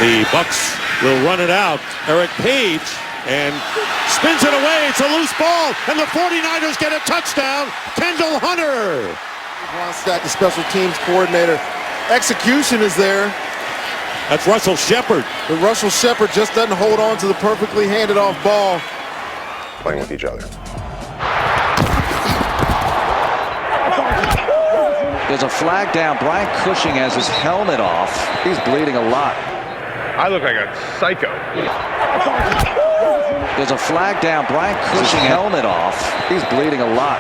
The Bucks will run it out. Eric Page and spins it away. It's a loose ball, and the 49ers get a touchdown. Kendall Hunter. Ron Stack, the special teams coordinator. Execution is there. That's Russell Shepard. But Russell Shepard just doesn't hold on to the perfectly handed off ball. Playing with each other. There's a flag down. Brian Cushing has his helmet off. He's bleeding a lot. I look like a psycho. There's a flag down. Brian Cushing helmet off. He's bleeding a lot.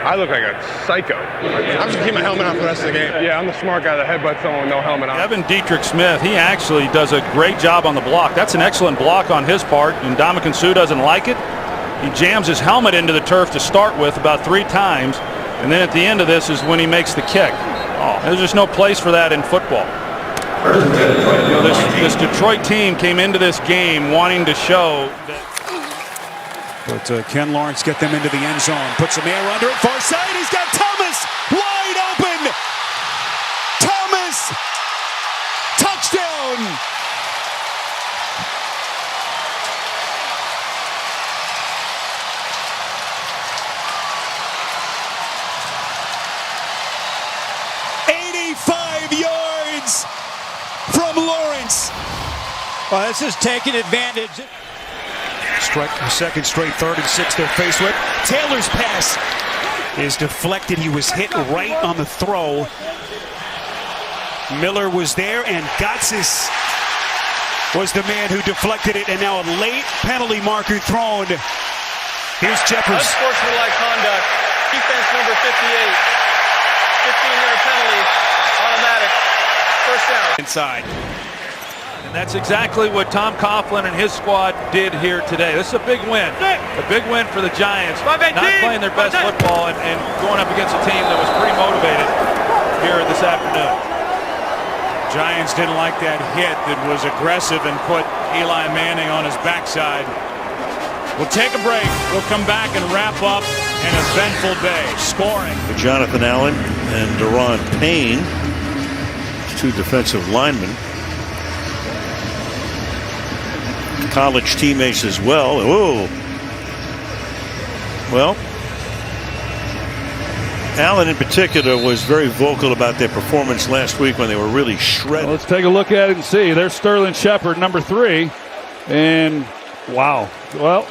I look like a psycho. I'm just keep my helmet on for the rest of the game. Yeah, I'm the smart guy that headbutts someone with no helmet on. Evan Dietrich Smith, he actually does a great job on the block. That's an excellent block on his part, and Ndamukong Suh doesn't like it. He jams his helmet into the turf to start with about 3 times, and then at the end of this is when he makes the kick. Oh, there's just no place for that in football. You know, this Detroit team came into this game wanting to show that. But Ken Lawrence get them into the end zone. Puts some air under it. Far side. He's got Thomas wide open. Thomas. Touchdown. From Lawrence. Well, this is taking advantage. Strike the second straight 3rd and 6 they're faced with. Taylor's pass is deflected. He was hit right on the throw. Miller was there, and Gotsis was the man who deflected it, and now a late penalty marker thrown. Here's Jeffers. Unsportsmanlike conduct. Defense number 58. 15-yard penalty. Automatic. First down. Inside. And that's exactly what Tom Coughlin and his squad did here today. This is a big win. A big win for the Giants. Not playing their best football and going up against a team that was pretty motivated here this afternoon. Giants didn't like that hit that was aggressive and put Eli Manning on his backside. We'll take a break. We'll come back and wrap up an eventful day. Scoring. Jonathan Allen and Deron Payne. 2 defensive linemen, college teammates as well. Oh, well, Allen in particular was very vocal about their performance last week when they were really shredded. Well, let's take a look at it and see. There's Sterling Shepard, number 3, and wow. Well,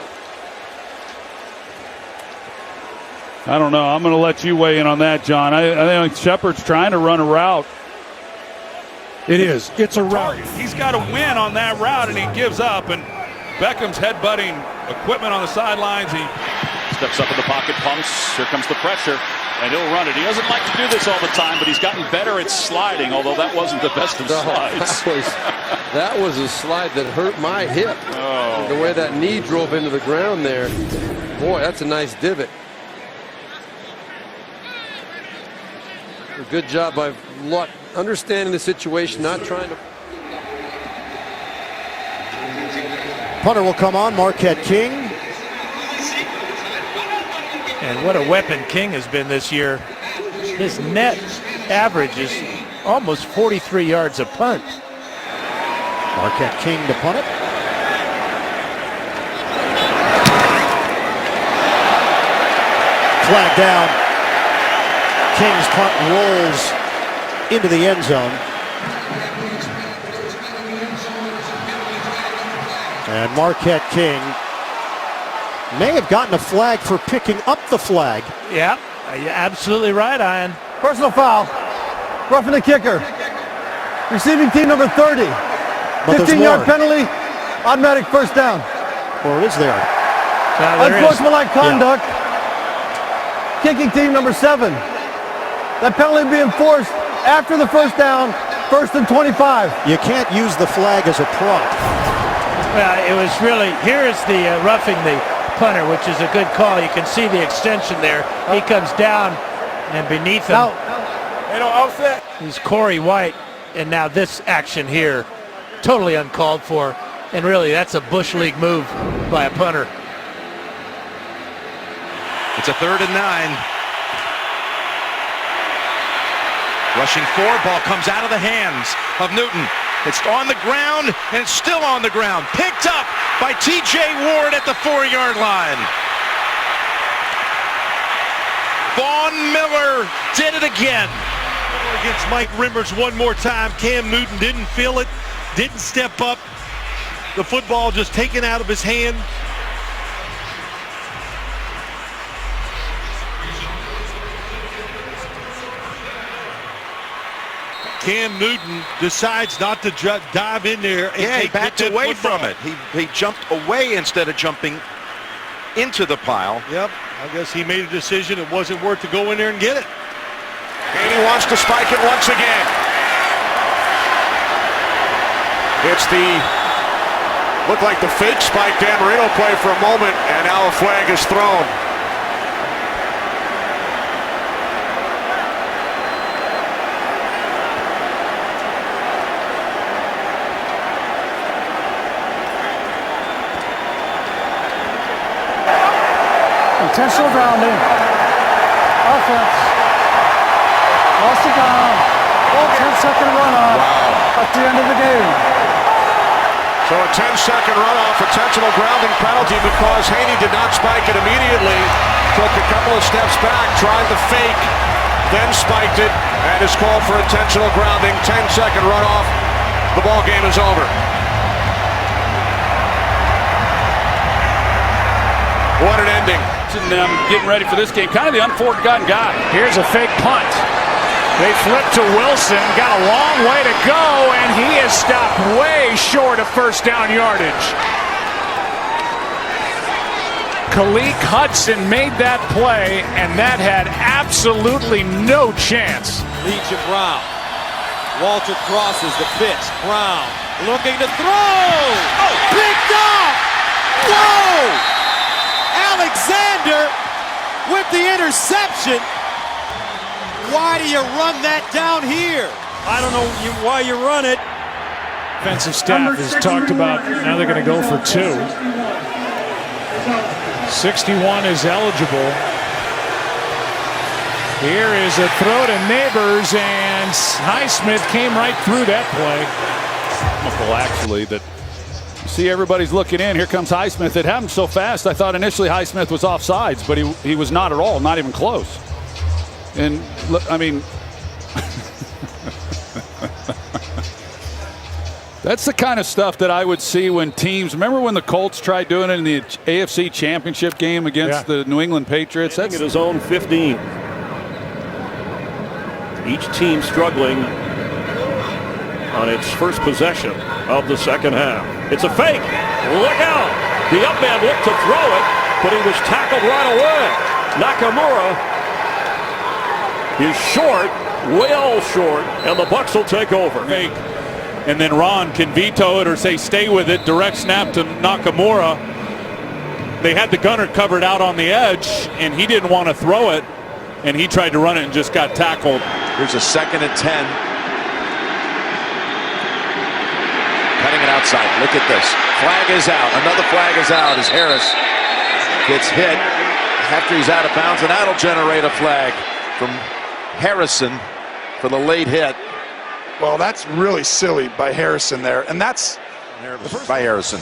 I don't know. I'm going to let you weigh in on that, John. I think Shepard's trying to run a route. It is. It's a route. He's got to win on that route, and he gives up. And Beckham's headbutting equipment on the sidelines. He steps up in the pocket, pumps. Here comes the pressure, and he'll run it. He doesn't like to do this all the time, but he's gotten better at sliding, although that wasn't the best of slides. That was a slide that hurt my hip. Oh. The way that knee drove into the ground there. Boy, that's a nice divot. A good job by Lutt understanding the situation, not trying to. Punter will come on, Marquette King. And what a weapon King has been this year. His net average is almost 43 yards a punt. Marquette King to punt it. Flag down. King's punt rolls into the end zone. And Marquette King may have gotten a flag for picking up the flag. Yeah, you're absolutely right, Ian. Personal foul. Roughing the kicker. Receiving team number 30. 15-yard penalty. Automatic first down. Or is there? Unsportsmanlike conduct. Yeah. Kicking team number 7. That penalty being enforced after the first down, 1st and 25. You can't use the flag as a prop. Well, it was really, here's the roughing the punter, which is a good call. You can see the extension there. He comes down, and beneath him, he's Corey White, and now this action here, totally uncalled for, and really that's a Bush League move by a punter. It's a 3rd and 9. Rushing 4, ball comes out of the hands of Newton. It's on the ground, and it's still on the ground. Picked up by T.J. Ward at the 4-yard line. Vaughn Miller did it again. Against Mike Rimmers one more time. Cam Newton didn't feel it, didn't step up. The football just taken out of his hand. Cam Newton decides not to dive in there. And he backed away from it. He jumped away instead of jumping into the pile. Yep, I guess he made a decision it wasn't worth to go in there and get it. And he wants to spike it once again. It's looked like the fake spike. Dan Marino play for a moment, and now a flag is thrown. Intentional grounding. Offense. Lost the ground. 10-second runoff. At the end of the game. So a 10-second runoff, intentional grounding penalty because Haney did not spike it immediately. Took a couple of steps back, tried the fake, then spiked it, and is called for intentional grounding. 10-second runoff. The ball game is over. What an ending. Them getting ready for this game. Kind of the unforgotten guy. Here's a fake punt. They flip to Wilson. Got a long way to go, and he is stopped way short of first down yardage. Khaleke Hudson made that play, and that had absolutely no chance. Leach and Brown. Walter crosses the pitch. Brown looking to throw. Oh, picked off. Whoa! Alexander with the interception. Why do you run that down here? I don't know why you run it. Defensive staff has talked about now they're going to go for 2. 61 is eligible. Here is a throw to Neighbors, and Highsmith came right through that play. Actually, that you see everybody's looking in. Here comes Highsmith. It happened so fast. I thought initially Highsmith was offsides, but he was not at all, not even close. And look, I mean, that's the kind of stuff that I would see when teams. Remember when the Colts tried doing it in the AFC Championship game against the New England Patriots? That's at his own 15. Each team struggling on its first possession of the second half. It's a fake. Look out. The up man looked to throw it, but he was tackled right away. Nakamura is short, well short, and the Bucs will take over. Fake. And then Ron can veto it or say stay with it. Direct snap to Nakamura. They had the gunner covered out on the edge, and he didn't want to throw it, and he tried to run it and just got tackled. Here's a 2nd and 10. Cutting it outside. Look at this. Flag is out. Another flag is out as Harris gets hit after he's out of bounds, and that'll generate a flag from Harrison for the late hit. Well, that's really silly by Harrison there, and that's by Harrison.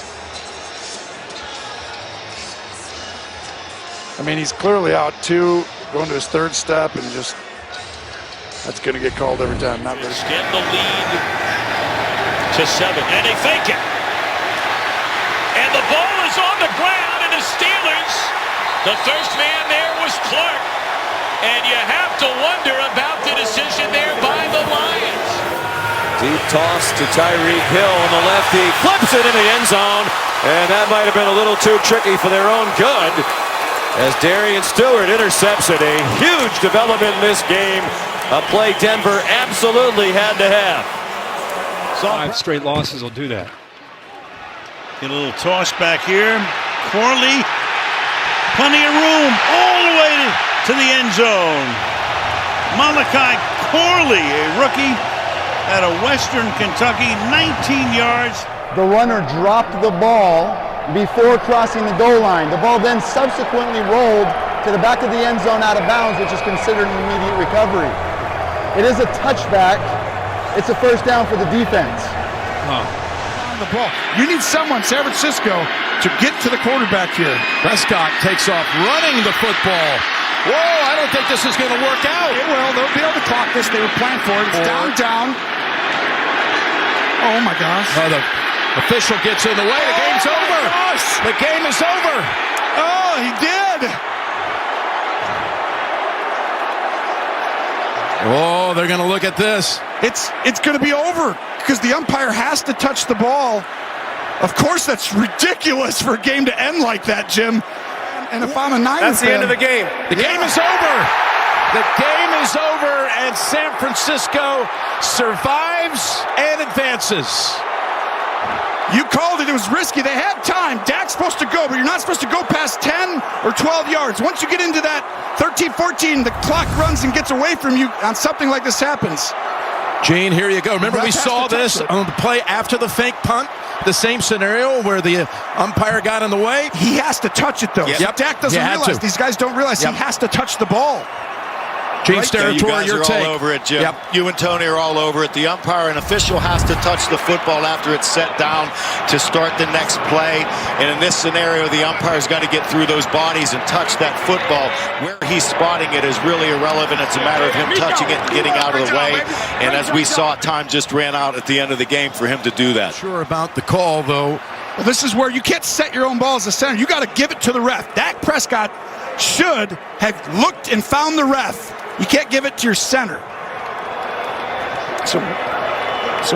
I mean, he's clearly out 2, going to his 3rd step, and just that's going to get called every time. Not very. Extend the lead to 7, and they fake it. And the ball is on the ground, and the Steelers, the first man there was Clark. And you have to wonder about the decision there by the Lions. Deep toss to Tyreek Hill on the left. He flips it in the end zone. And that might have been a little too tricky for their own good, as Darian Stewart intercepts it. A huge development in this game. A play Denver absolutely had to have. 5 straight losses will do that. Get a little toss back here. Corley, plenty of room all the way to the end zone. Malachi Corley, a rookie out of Western Kentucky, 19 yards. The runner dropped the ball before crossing the goal line. The ball then subsequently rolled to the back of the end zone out of bounds, which is considered an immediate recovery. It is a touchback. It's a first down for the defense. On the ball. You need someone, San Francisco, to get to the quarterback here. Prescott takes off running the football. Whoa, I don't think this is going to work out. It will. They'll be able to clock this. They were planning for it. It's down. Oh, my gosh. Oh, the official gets in the way. The game's over. The game is over. Oh, he did. Oh, they're going to look at this. It's going to be over because the umpire has to touch the ball. Of course, that's ridiculous for a game to end like that, Jim. And if I'm a Niners That's the fan, end of the game. The game is over. The game is over, and San Francisco survives and advances. You called it. It was risky. They had time. Dak's supposed to go, but you're not supposed to go past 10 or 12 yards. Once you get into that 13, 14, the clock runs and gets away from you on something like this happens. Gene, here you go. Remember we saw this on the play after the fake punt? The same scenario where the umpire got in the way? He has to touch it, though. Yep. Dak doesn't realize. These guys don't realize he has to touch the ball. James territory, your take. You guys are all over it, Jim. Yep. You and Tony are all over it. The umpire and official has to touch the football after it's set down to start the next play. And in this scenario, the umpire's got to get through those bodies and touch that football. Where he's spotting it is really irrelevant. It's a matter of him touching it and getting out of the way. And as we saw, time just ran out at the end of the game for him to do that. Sure about the call, though. Well, this is where you can't set your own ball as a center. You got to give it to the ref. Dak Prescott should have looked and found the ref. You can't give it to your center. So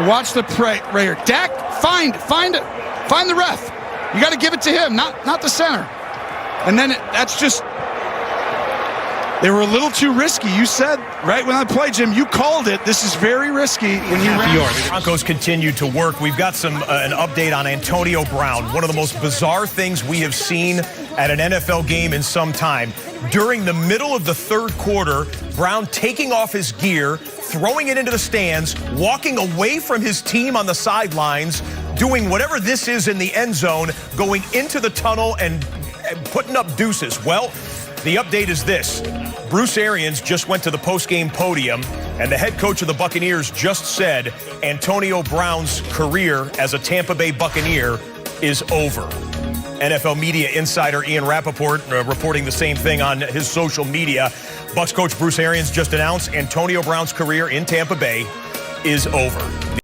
watch the play right here. Dak, find the ref. You got to give it to him, not the center. And then that's just. They were a little too risky. You said right when I played, Jim, you called it. This is very risky when you ran. The Broncos continue to work. We've got an update on Antonio Brown, one of the most bizarre things we have seen at an NFL game in some time. During the middle of the third quarter, Brown taking off his gear, throwing it into the stands, walking away from his team on the sidelines, doing whatever this is in the end zone, going into the tunnel and putting up deuces. Well, the update is this. Bruce Arians just went to the post-game podium, and the head coach of the Buccaneers just said Antonio Brown's career as a Tampa Bay Buccaneer is over. NFL media insider Ian Rappaport reporting the same thing on his social media. Bucs coach Bruce Arians just announced Antonio Brown's career in Tampa Bay is over.